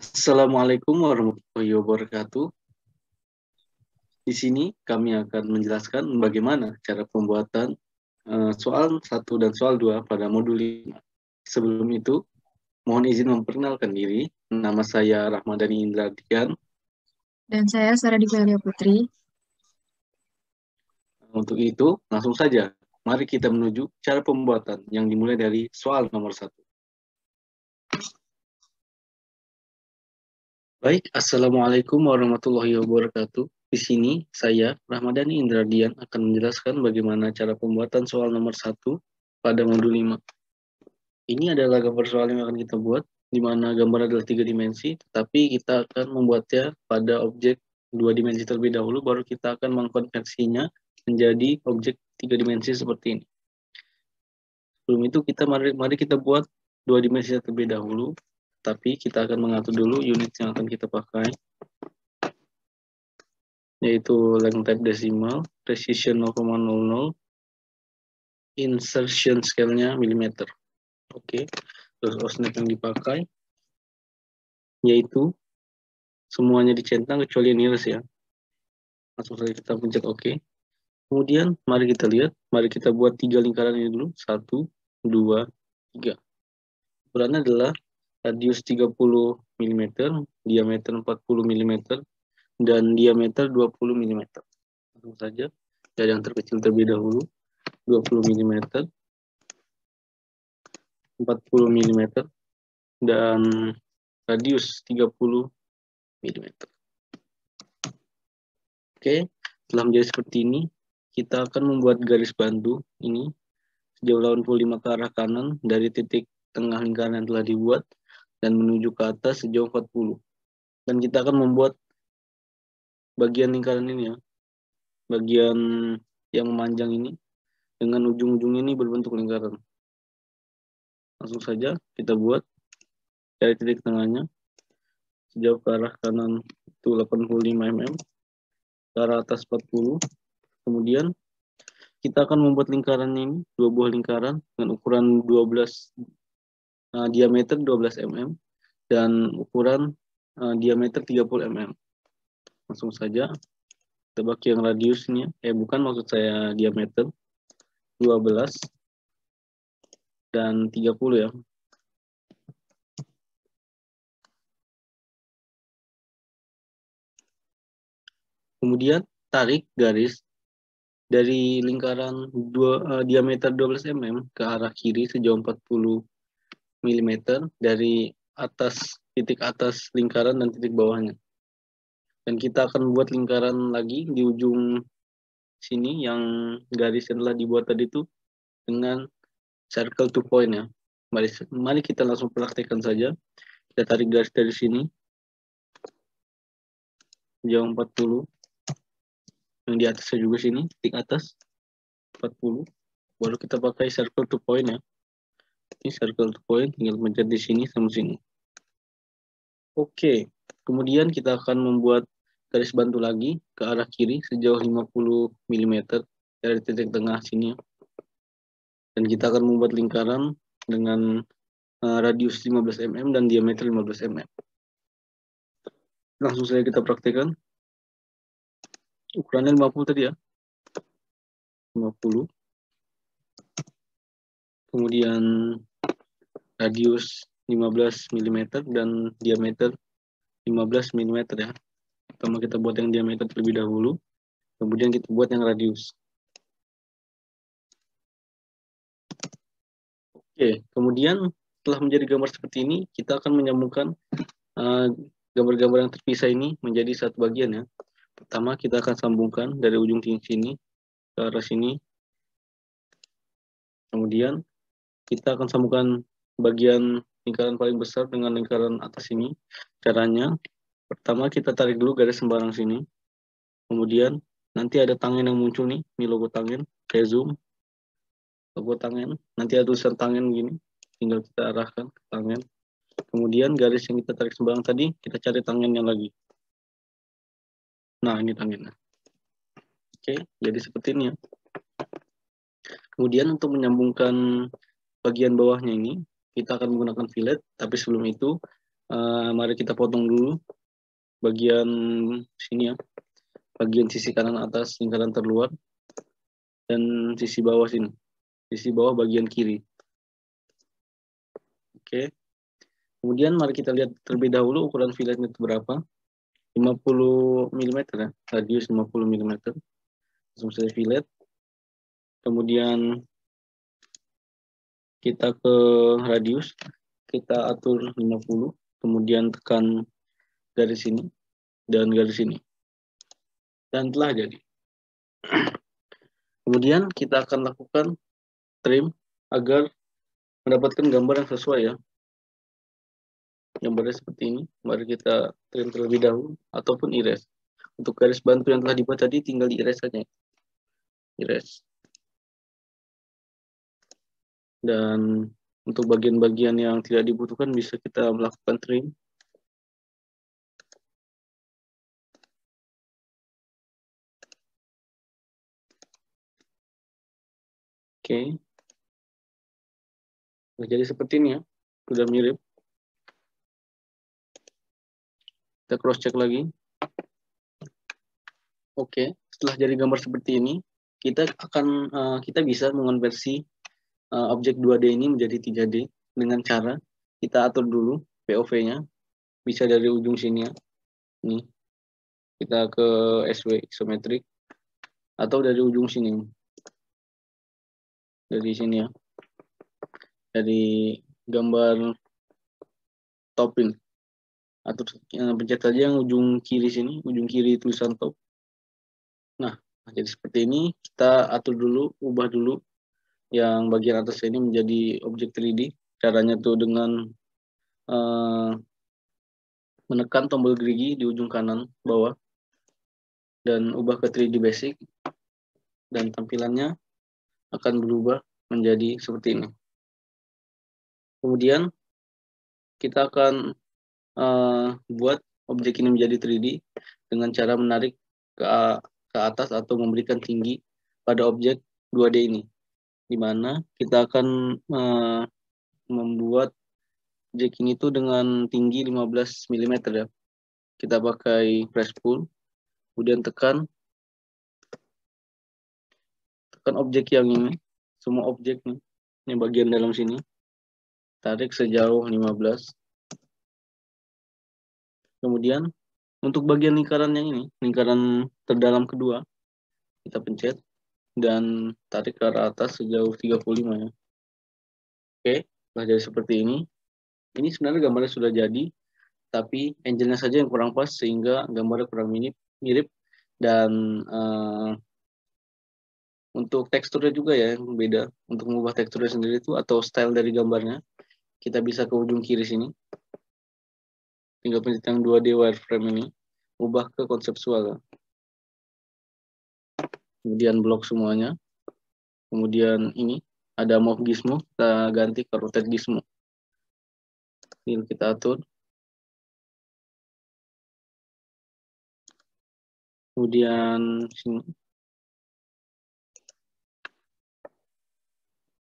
Assalamualaikum warahmatullahi wabarakatuh. Di sini kami akan menjelaskan bagaimana cara pembuatan soal 1 dan soal 2 pada modul 5. Sebelum itu, mohon izin memperkenalkan diri. Nama saya Rahmadani Indradian. Dan saya Sarah Divalia Putri. Untuk itu, langsung saja. Mari kita menuju cara pembuatan yang dimulai dari soal nomor 1. Baik, Assalamualaikum warahmatullahi wabarakatuh. Di sini saya, Rahmadani Indradian, akan menjelaskan bagaimana cara pembuatan soal nomor 1 pada modul 5. Ini adalah gambar soal yang akan kita buat, di mana gambar adalah 3 dimensi, tetapi kita akan membuatnya pada objek 2 dimensi terlebih dahulu, baru kita akan mengkonversinya menjadi objek 3 dimensi seperti ini. Sebelum itu, mari kita buat 2 dimensi terlebih dahulu, tapi kita akan mengatur dulu unit yang akan kita pakai, yaitu length type decimal, precision 0,00, insertion scale-nya milimeter. Oke, terus osnap yang dipakai, yaitu semuanya dicentang kecuali nearest ya. Langsung saja kita pencet OK. Kemudian mari kita lihat, mari kita buat 3 lingkaran ini dulu. 1, 2, 3. Ukurannya adalah radius 30 mm, diameter 40 mm, dan diameter 20 mm. Langsung saja dari yang terkecil terlebih dahulu, 20 mm, 40 mm, dan radius 30 mm. Oke, setelah menjadi seperti ini, kita akan membuat garis bantu ini sejauh 85 ke arah kanan dari titik tengah lingkaran yang telah dibuat dan menuju ke atas sejauh 40. Dan kita akan membuat bagian lingkaran ini ya, bagian yang memanjang ini dengan ujung-ujung ini berbentuk lingkaran. Langsung saja kita buat dari titik tengahnya sejauh ke arah kanan itu 85 mm, ke arah atas 40. Kemudian kita akan membuat lingkaran ini, 2 buah lingkaran dengan ukuran 12 diameter 12 mm dan ukuran diameter 30 mm. Langsung saja kita bagi yang radiusnya, bukan maksud saya diameter, 12 dan 30 ya. Kemudian tarik garis dari lingkaran diameter 12 mm ke arah kiri sejauh 40 mm dari atas, titik atas lingkaran dan titik bawahnya. Dan kita akan membuat lingkaran lagi di ujung sini yang garis yang telah dibuat tadi itu dengan circle to point ya. Mari kita langsung praktekkan saja. Kita tarik garis dari sini sejauh 40. Yang di atasnya juga sini, titik atas 40. Baru kita pakai circle to point ya. Ini circle to point, tinggal pencet di sini sama sini. Oke, kemudian kita akan membuat garis bantu lagi ke arah kiri sejauh 50 mm dari titik tengah sini. Dan kita akan membuat lingkaran dengan radius 15 mm dan diameter 15 mm. Langsung saja kita praktekkan. Ukurannya 50 tadi ya. 50. Kemudian radius 15 mm dan diameter 15 mm ya. Pertama kita buat yang diameter terlebih dahulu, kemudian kita buat yang radius. Oke, kemudian setelah menjadi gambar seperti ini, kita akan menyambungkan gambar-gambar yang terpisah ini menjadi satu bagian ya. Pertama kita akan sambungkan dari ujung sini ke arah sini. Kemudian kita akan sambungkan bagian lingkaran paling besar dengan lingkaran atas ini. Caranya, pertama kita tarik dulu garis sembarang sini. Kemudian nanti ada tangan yang muncul nih, ini logo tangan, saya zoom. Logo tangan, nanti ada tulisan tangan gini, tinggal kita arahkan ke tangan. Kemudian garis yang kita tarik sembarang tadi, kita cari tangannya lagi. Nah, ini tangannya. Oke, jadi seperti ini ya. Kemudian untuk menyambungkan bagian bawahnya ini, kita akan menggunakan fillet, tapi sebelum itu Mari kita potong dulu bagian sini ya, bagian sisi kanan atas lingkaran terluar dan sisi bawah sini, sisi bawah bagian kiri. Oke. Kemudian mari kita lihat terlebih dahulu ukuran filletnya itu berapa. 50 mm ya, radius 50 mm. Langsung saja fillet. Kemudian kita ke radius, kita atur 50, kemudian tekan garis ini dan garis ini. Dan telah jadi. Kemudian kita akan lakukan trim agar mendapatkan gambar yang sesuai ya. Gambarnya seperti ini. Mari kita trim terlebih dahulu ataupun erase. Untuk garis bantu yang telah dibuat tadi tinggal di erase saja. Erase. Dan untuk bagian-bagian yang tidak dibutuhkan bisa kita melakukan trim. Oke. Nah, jadi seperti ini ya. Sudah mirip. Kita cross check lagi. Oke, setelah jadi gambar seperti ini, kita bisa mengonversi objek 2D ini menjadi 3D dengan cara kita atur dulu POV-nya. Bisa dari ujung sini ya. Ini. Kita ke SW isometrik atau dari ujung sini. Dari sini ya. Dari gambar top ini. Atau pencet saja yang ujung kiri sini, ujung kiri tulisan top. Nah, jadi seperti ini kita atur dulu, ubah dulu yang bagian atas ini menjadi objek 3D. Caranya tuh dengan menekan tombol gerigi di ujung kanan bawah dan ubah ke 3D basic, dan tampilannya akan berubah menjadi seperti ini. Kemudian kita akan buat objek ini menjadi 3D dengan cara menarik ke atas atau memberikan tinggi pada objek 2D ini, di mana kita akan membuat objek ini tuh dengan tinggi 15 mm ya. Kita pakai press pull, kemudian tekan objek yang ini, semua objek nih, ini bagian dalam sini, tarik sejauh 15. Kemudian untuk bagian lingkaran yang ini, lingkaran terdalam kedua, kita pencet dan tarik ke arah atas sejauh 35 ya. Oke, nah jadi seperti ini. Ini sebenarnya gambarnya sudah jadi, tapi engine-nya saja yang kurang pas sehingga gambarnya kurang mirip dan untuk teksturnya juga ya yang beda. Untuk mengubah teksturnya sendiri itu atau style dari gambarnya, kita bisa ke ujung kiri sini. Tinggal pencet yang 2D wireframe ini, ubah ke konseptual. Kemudian blok semuanya. Kemudian ini ada move gizmo, kita ganti ke rotate gizmo. Ini kita atur. Kemudian sini.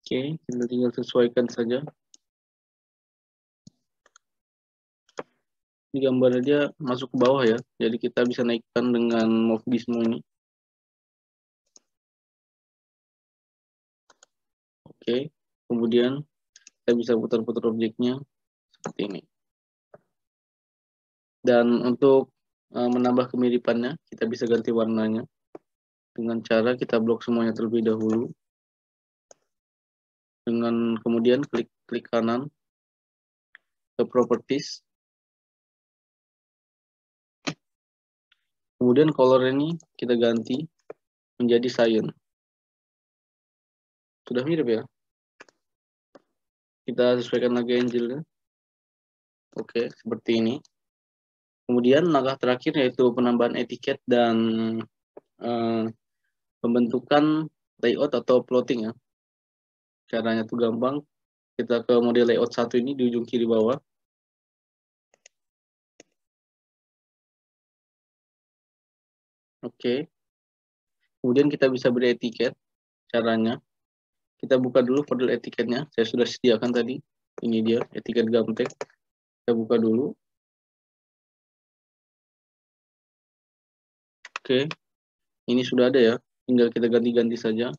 Oke, kita tinggal sesuaikan saja. Ini gambarnya dia masuk ke bawah ya, jadi kita bisa naikkan dengan move gizmo ini. Oke, kemudian kita bisa putar-putar objeknya seperti ini. Dan untuk menambah kemiripannya, kita bisa ganti warnanya dengan cara kita blok semuanya terlebih dahulu. Dengan kemudian klik kanan ke properties. Kemudian color ini kita ganti menjadi cyan. Sudah mirip ya. Kita sesuaikan lagi angle-nya. Oke, seperti ini. Kemudian langkah terakhir yaitu penambahan etiket dan pembentukan layout atau plotting ya. Caranya tuh gampang. Kita ke model layout 1 ini di ujung kiri bawah. Oke. Kemudian kita bisa beri etiket. Caranya, kita buka dulu folder etiketnya. Saya sudah sediakan tadi. Ini dia, etiket Gamtek. Kita buka dulu. Oke, ini sudah ada ya. Tinggal kita ganti-ganti saja.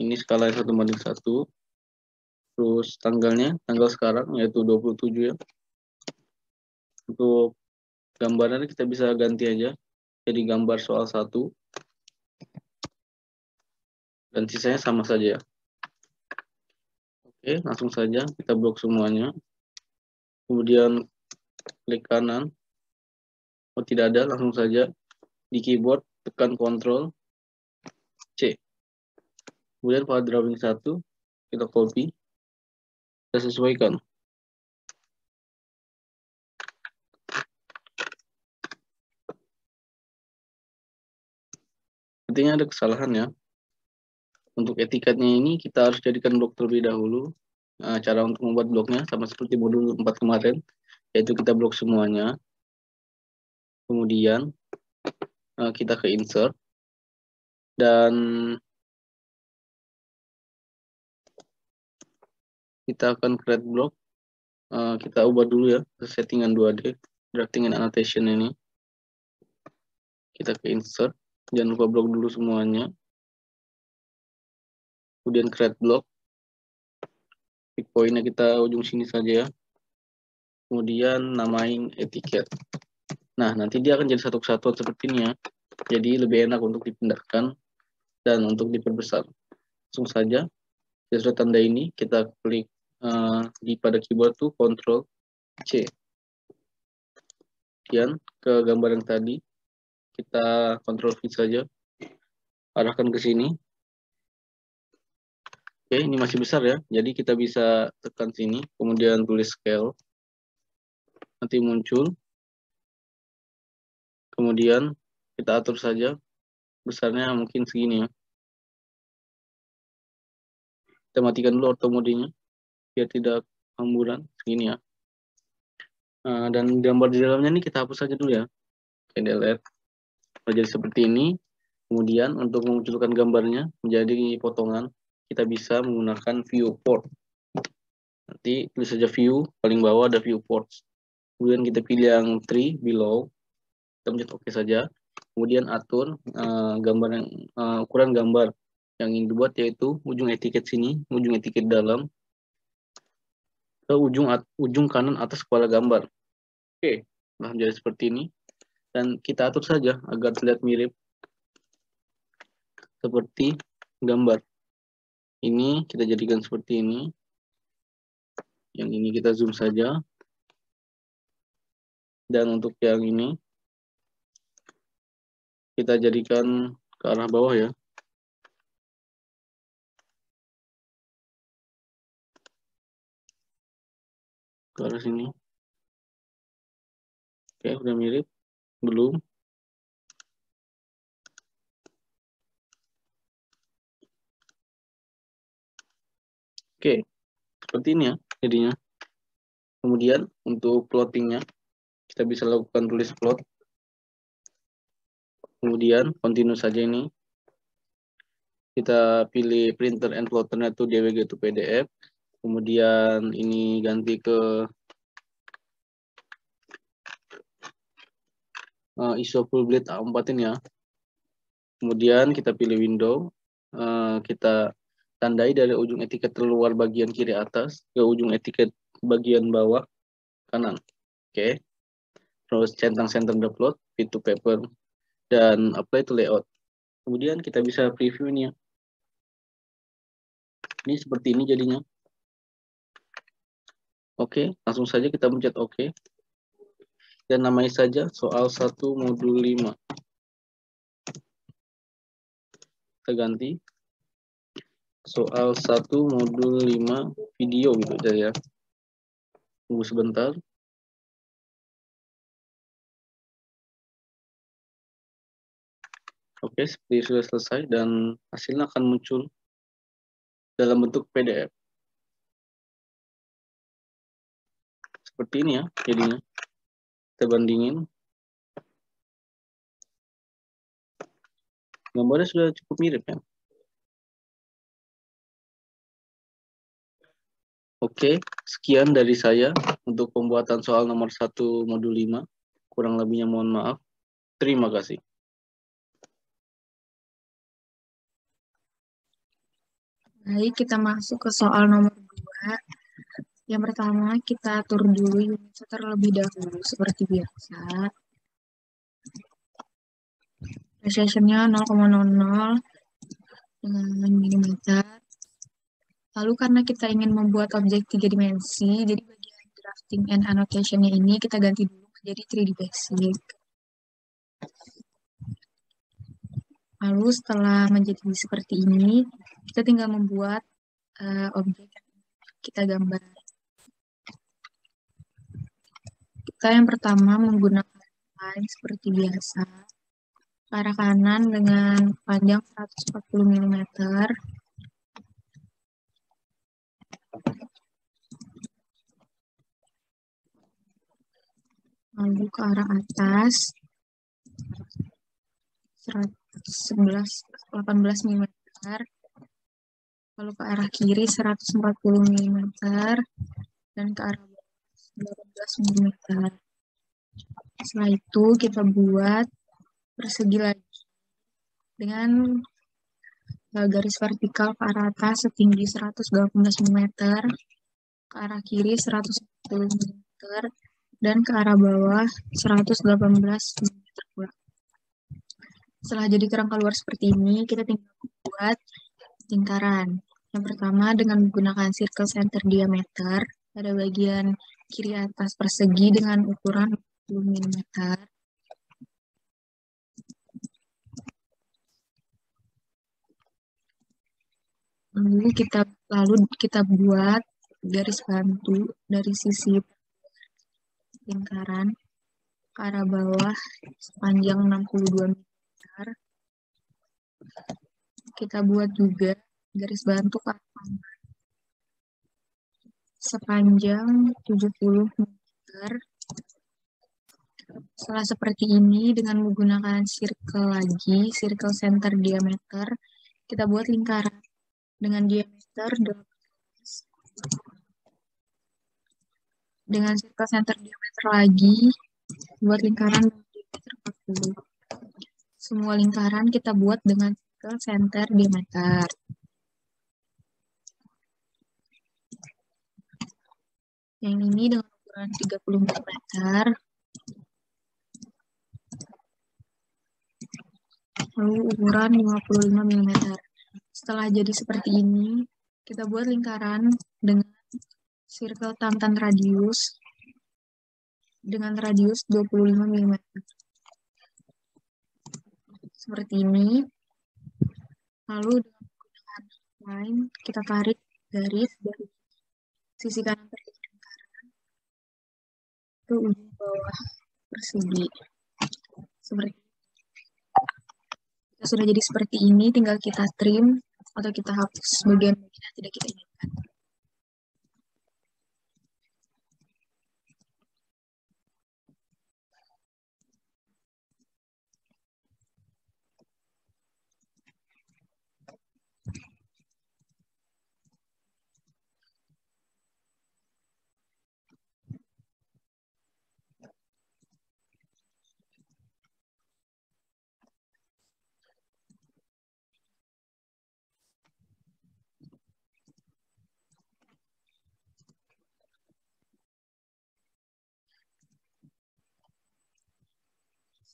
Ini skala 1:1. Terus tanggalnya, tanggal sekarang yaitu 27 ya. Untuk gambarnya kita bisa ganti aja. Jadi gambar soal 1. Dan sisanya sama saja ya. Oke, langsung saja kita blok semuanya. Kemudian klik kanan. Oh, tidak ada, langsung saja di keyboard tekan Ctrl C. Kemudian pada drawing 1 kita copy, kita sesuaikan. Artinya ada kesalahan ya. Untuk etiketnya ini kita harus jadikan blok terlebih dahulu. Cara untuk membuat bloknya sama seperti modul 4 kemarin, yaitu kita blok semuanya. Kemudian kita ke insert dan kita akan create block. Kita ubah dulu ya ke settingan 2D, drafting and annotation ini. Kita ke insert, jangan lupa blok dulu semuanya. Kemudian create block. Pick pointnya kita ujung sini saja ya. Kemudian namain etiket. Nah, nanti dia akan jadi satu kesatuan seperti ini ya. Jadi lebih enak untuk dipindahkan dan untuk diperbesar. Langsung saja, kita sudah tanda ini, kita klik di pada keyboard tuh Ctrl C. Kemudian ke gambar yang tadi, kita Ctrl V saja, arahkan ke sini. Oke, ini masih besar ya, jadi kita bisa tekan sini, kemudian tulis scale, nanti muncul. Kemudian kita atur saja, besarnya mungkin segini ya. Kita matikan dulu auto mode-nya, biar tidak hamburan, segini ya. Dan gambar di dalamnya ini kita hapus saja dulu ya. Oke, delete. Jadi seperti ini. Kemudian untuk memunculkan gambarnya menjadi potongan, kita bisa menggunakan viewport. Nanti tulis saja view, paling bawah ada viewport. Kemudian kita pilih yang 3 below, kita pencet OK saja. Kemudian atur gambar yang ukuran gambar yang ingin dibuat, yaitu ujung etiket sini, ujung etiket dalam ke ujung kanan atas kepala gambar. Oke, nah menjadi seperti ini. Dan kita atur saja agar terlihat mirip seperti gambar. Ini kita jadikan seperti ini. Yang ini kita zoom saja. Dan untuk yang ini kita jadikan ke arah bawah ya. Ke arah sini. Oke, udah mirip. Belum. Oke, seperti ini ya jadinya. Kemudian untuk plottingnya, kita bisa lakukan tulis plot. Kemudian continue saja ini. Kita pilih printer and plotternya itu DWG to PDF. Kemudian ini ganti ke ISO full bleed A4 ini ya. Kemudian kita pilih window. Kita tandai dari ujung etiket terluar bagian kiri atas ke ujung etiket bagian bawah kanan. Oke. Terus centang center the plot, fit to paper, dan apply to layout. Kemudian kita bisa preview ini ya. Ini seperti ini jadinya. Oke, langsung saja kita pencet OK. Dan namai saja soal 1 modul 5. Kita ganti. Soal 1 modul 5 video gitu aja ya. Tunggu sebentar. Oke, seperti sudah selesai dan hasilnya akan muncul dalam bentuk PDF. Seperti ini ya jadinya. Kita bandingin. Gambarnya sudah cukup mirip ya. Oke, sekian dari saya untuk pembuatan soal nomor 1 modul 5. Kurang lebihnya mohon maaf. Terima kasih. Baik, kita masuk ke soal nomor 2. Yang pertama, kita atur dulu unitnya terlebih dahulu seperti biasa. Precision-nya 0,00 dengan milimeter. Lalu karena kita ingin membuat objek 3 dimensi, jadi bagian drafting and annotation-nya ini kita ganti dulu menjadi 3D Basic. Lalu setelah menjadi seperti ini, kita tinggal membuat objek yang kita gambar. Kita yang pertama menggunakan line seperti biasa. Ke arah kanan dengan panjang 140 mm. Lalu ke arah atas 18 mm. Lalu ke arah kiri 140 mm. Dan ke arah bawah 18 mm. Setelah itu kita buat persegi lagi dengan garis vertikal ke arah atas setinggi 118 mm, ke arah kiri 140 mm, dan ke arah bawah 118 mm pula. Setelah jadi kerangka luar seperti ini, kita tinggal buat lingkaran. Yang pertama dengan menggunakan circle center diameter pada bagian kiri atas persegi dengan ukuran 40 mm. Lalu kita buat garis bantu dari sisi lingkaran ke arah bawah sepanjang 62 mm. Kita buat juga garis bantu ke arah kanan sepanjang 70 mm. Setelah seperti ini, dengan menggunakan circle center diameter, kita buat lingkaran dengan diameter 18. Dengan circle center diameter lagi, buat lingkaran diameter 40. Semua lingkaran kita buat dengan circle center diameter. Yang ini dengan ukuran 30 mm. Lalu ukuran 55 mm. Setelah jadi seperti ini, kita buat lingkaran dengan circle tantan radius dengan radius 25 mm. Seperti ini. Lalu dengan menggunakan line, kita tarik garis dari sisi kanan persegi lingkaran ke ujung bawah persegi. Seperti ini. Kita sudah jadi seperti ini, tinggal kita trim atau kita hapus bagian-bagian yang tidak kita inginkan.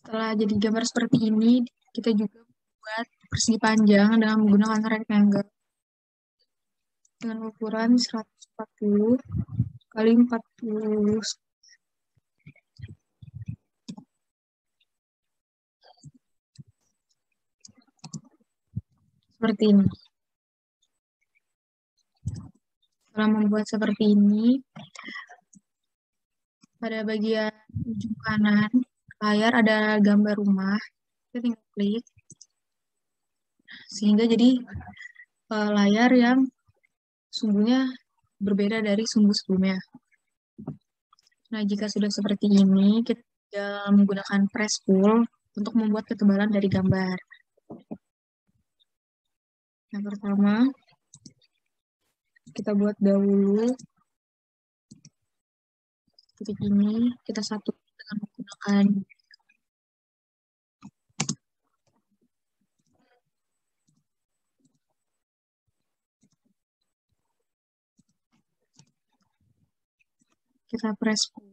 Setelah jadi gambar seperti ini, kita juga buat persegi panjang dengan menggunakan rectangle dengan ukuran 140 kali 40. Seperti ini. Setelah membuat seperti ini, pada bagian ujung kanan layar ada gambar rumah. Kita tinggal klik. Sehingga jadi layar yang sumbunya berbeda dari sumbu sebelumnya. Nah, jika sudah seperti ini, kita menggunakan press pull untuk membuat ketebalan dari gambar. Yang pertama, kita buat dahulu titik ini kita satu dengan menggunakan kita press pull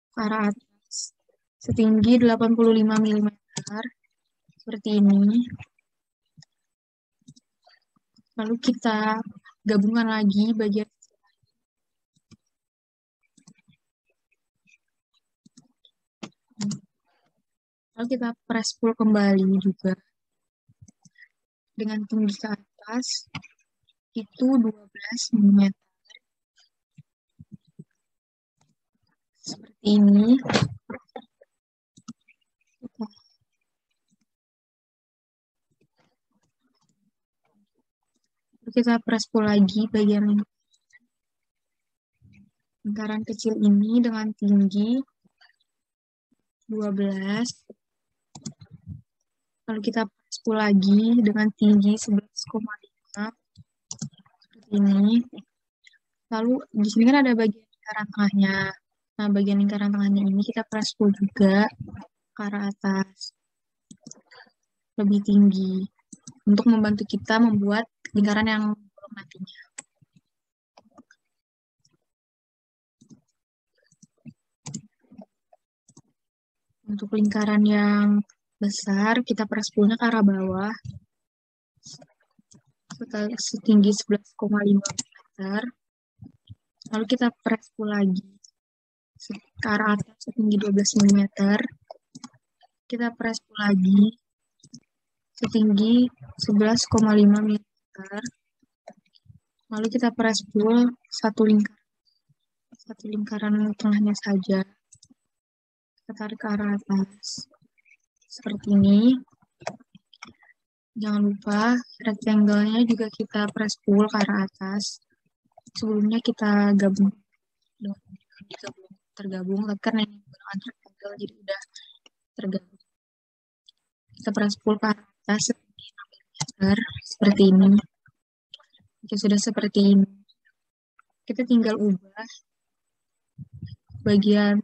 ke arah atas setinggi 85 mm seperti ini. Lalu kita gabungkan lagi bagian lalu kita press pull kembali juga dengan tinggi ke atas itu 12 mm seperti ini. Lalu kita press pull lagi bagian lingkaran kecil ini dengan tinggi 12. Lalu kita press pull lagi dengan tinggi 11,5 seperti ini. Lalu di sini kan ada bagian lingkaran tengahnya. Nah, bagian lingkaran tengahnya ini kita press pull juga ke arah atas lebih tinggi untuk membantu kita membuat lingkaran yang bolong nantinya. Untuk lingkaran yang besar, kita press pull-nya ke arah bawah setinggi 11,5 meter. Lalu kita press pull lagi ke arah atas setinggi 12 mm. Kita press pull lagi setinggi 11,5 mm. Lalu kita press pull satu lingkaran tengahnya saja. Kita tarik ke arah atas seperti ini. Jangan lupa rectangle-nya juga kita press pull ke arah atas. Sebelumnya kita gabung jika belum tergabung, tapi karena ini menggunakan rectangle jadi udah tergabung. Kita press pull ke arah atas setinggi 6 mm seperti ini. Jika sudah seperti ini, kita tinggal ubah bagian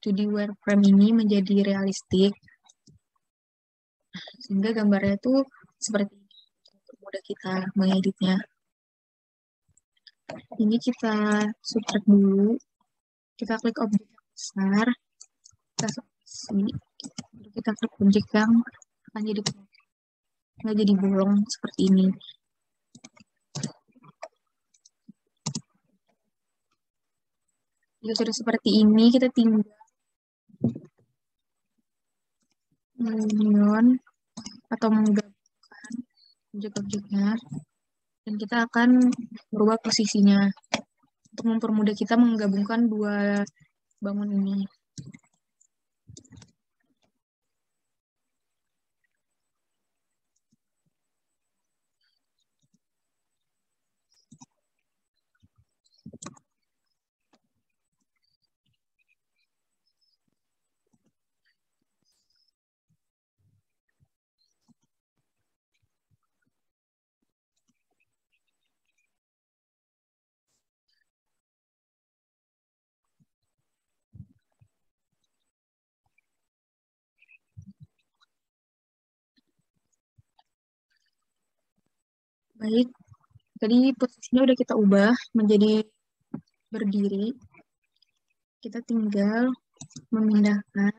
2D wireframe ini menjadi realistik sehingga gambarnya itu seperti ini untuk mudah kita mengeditnya. Ini kita subtract dulu, kita klik objek yang besar, kita selesai, kita klik objek yang akan jadi nggak jadi bolong seperti ini. Jika sudah seperti ini, kita tinggal mengunion atau menggabungkan objek-objeknya, dan kita akan merubah posisinya untuk mempermudah kita menggabungkan dua bangun ini. Baik, tadi posisinya udah kita ubah menjadi berdiri. Kita tinggal memindahkan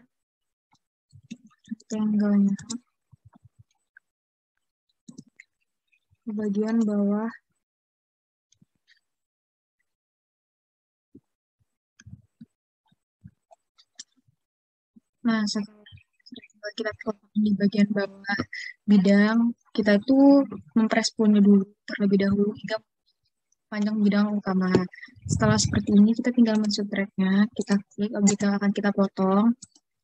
rectangle-nya ke bagian bawah. Nah, setelah kita letakkan di bagian bawah bidang, kita itu mempres pullnya dulu terlebih dahulu hingga panjang bidang utama. Setelah seperti ini, kita tinggal mensubtract-nya. Kita klik objek yang akan kita potong.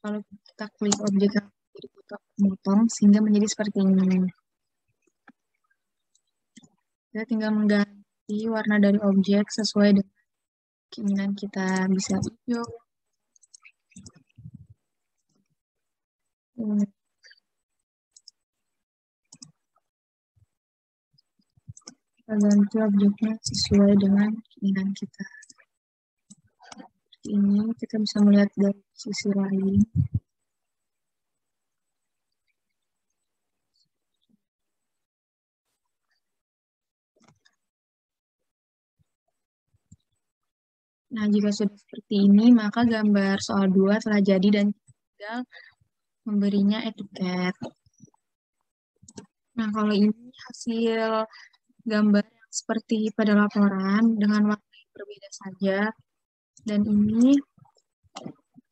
Lalu kita klik objek yang akan dipotong sehingga menjadi seperti ini. Kita tinggal mengganti warna dari objek sesuai dengan keinginan kita. Bisa hijau, kita ganti objeknya sesuai dengan keinginan kita. seperti ini, kita bisa melihat dari sisi lain. Nah, jika sudah seperti ini, maka gambar soal 2 telah jadi dan tinggal memberinya etiket. Nah, kalau ini hasil gambar yang seperti pada laporan dengan warna yang berbeda saja. Dan ini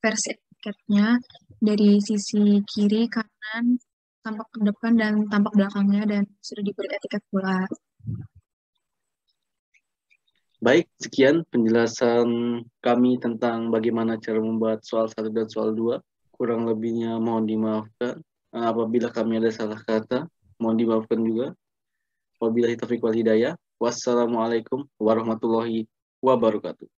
versi etiketnya dari sisi kiri, kanan, tampak ke depan dan tampak belakangnya, dan sudah diberi etiket pula. Baik, sekian penjelasan kami tentang bagaimana cara membuat soal 1 dan soal 2. Kurang lebihnya mohon dimaafkan. Apabila kami ada salah kata, mohon dimaafkan juga. Wabillahi taufiq wal hidayah. Wassalamualaikum warahmatullahi wabarakatuh.